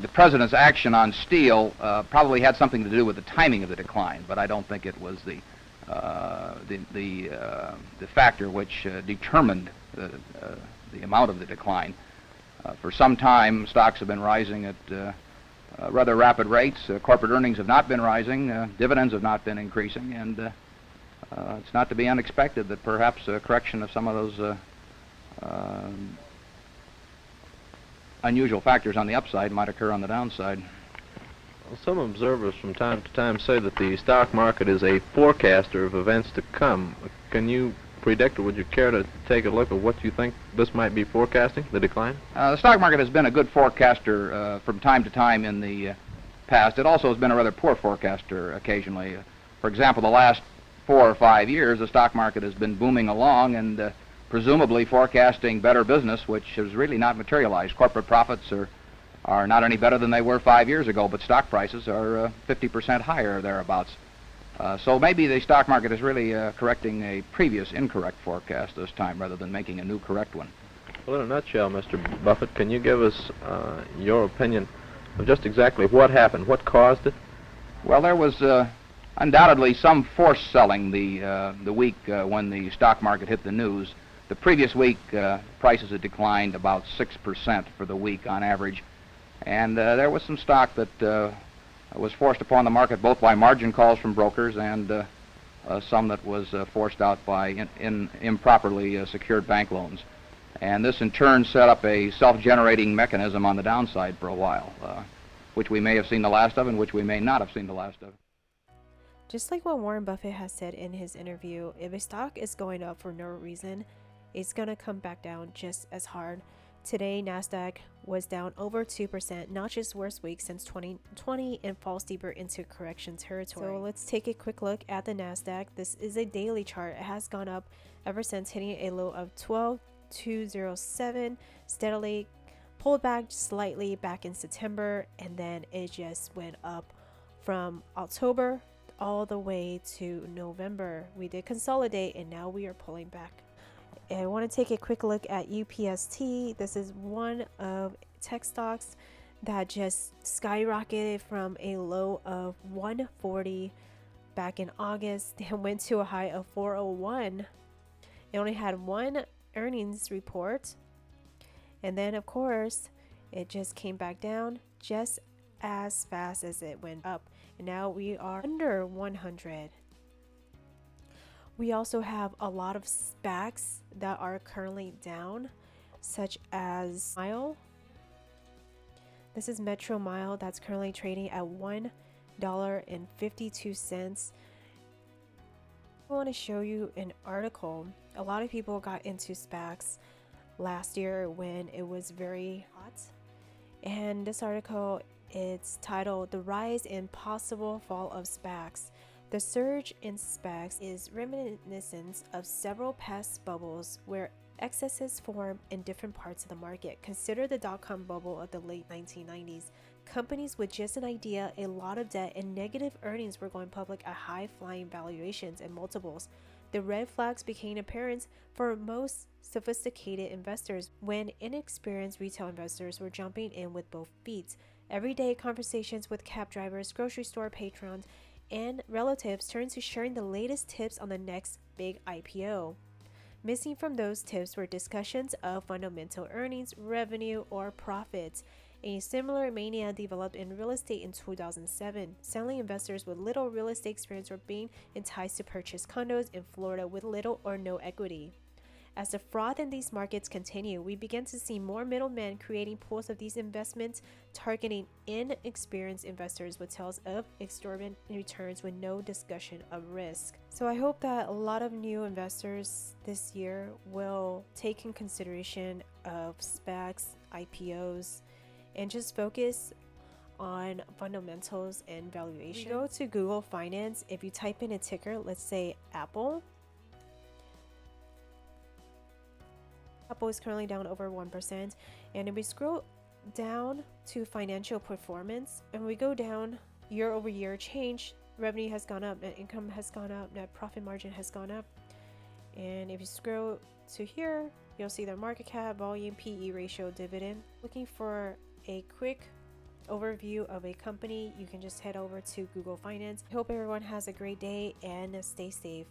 The president's action on steel probably had something to do with the timing of the decline, but I don't think it was the factor which determined the amount of the decline. For some time, stocks have been rising at rather rapid rates. Corporate earnings have not been rising. Dividends have not been increasing, and it's not to be unexpected that perhaps a correction of some of those unusual factors on the upside might occur on the downside. Well, some observers from time to time say that the stock market is a forecaster of events to come. Can you predict, or would you care to take a look at what you think this might be forecasting, the decline? The stock market has been a good forecaster from time to time in the past. It also has been a rather poor forecaster occasionally. For example, the last 4 or 5 years, the stock market has been booming along and presumably forecasting better business, which has really not materialized. Corporate profits are not any better than they were 5 years ago, but stock prices are 50% higher or thereabouts. So maybe the stock market is really correcting a previous incorrect forecast this time rather than making a new correct one. Well, in a nutshell, Mr. Buffett, can you give us your opinion of just exactly what happened, what caused it? Well, there was undoubtedly some forced selling the week when the stock market hit the news. The previous week, prices had declined about 6% for the week on average, and there was some stock that was forced upon the market both by margin calls from brokers and some that was forced out by improperly secured bank loans. And this in turn set up a self-generating mechanism on the downside for a while, which we may have seen the last of and which we may not have seen the last of. Just like what Warren Buffett has said in his interview, if a stock is going up for no reason, it's going to come back down just as hard. Today, NASDAQ was down over 2%, not its worst week since 2020, and falls deeper into correction territory. So let's take a quick look at the NASDAQ. This is a daily chart. It has gone up ever since hitting a low of 12,207, steadily pulled back slightly back in September, and then it just went up from October all the way to November. We did consolidate, and now we are pulling back. I want to take a quick look at UPST. This is one of tech stocks that just skyrocketed from a low of 140 back in August and went to a high of 401. It only had one earnings report, and then of course it just came back down just as fast as it went up, and now we are under 100. We also have a lot of SPACs that are currently down, such as Mile. This is Metro Mile that's currently trading at $1.52. I want to show you an article. A lot of people got into SPACs last year when it was very hot. And this article, it's titled "The Rise and Possible Fall of SPACs." The surge in SPACs is reminiscent of several past bubbles where excesses form in different parts of the market. Consider the dot-com bubble of the late 1990s. Companies with just an idea, a lot of debt, and negative earnings were going public at high-flying valuations and multiples. The red flags became apparent for most sophisticated investors when inexperienced retail investors were jumping in with both feet. Everyday conversations with cab drivers, grocery store patrons, and relatives turned to sharing the latest tips on the next big IPO. Missing from those tips were discussions of fundamental earnings, revenue, or profits. A similar mania developed in real estate in 2007. Suddenly, investors with little real estate experience were being enticed to purchase condos in Florida with little or no equity. As the fraud in these markets continue, we began to see more middlemen creating pools of these investments, targeting inexperienced investors with tales of exorbitant returns with no discussion of risk. So I hope that a lot of new investors this year will take in consideration of SPACs, IPOs, and just focus on fundamentals and valuation. You go to Google Finance, if you type in a ticker, let's say Apple is currently down over 1%. And if we scroll down to financial performance and we go down year over year change, revenue has gone up, net income has gone up, net profit margin has gone up. And if you scroll to here, you'll see their market cap, volume, PE ratio, dividend. Looking for a quick overview of a company, you can just head over to Google Finance. I hope everyone has a great day and stay safe.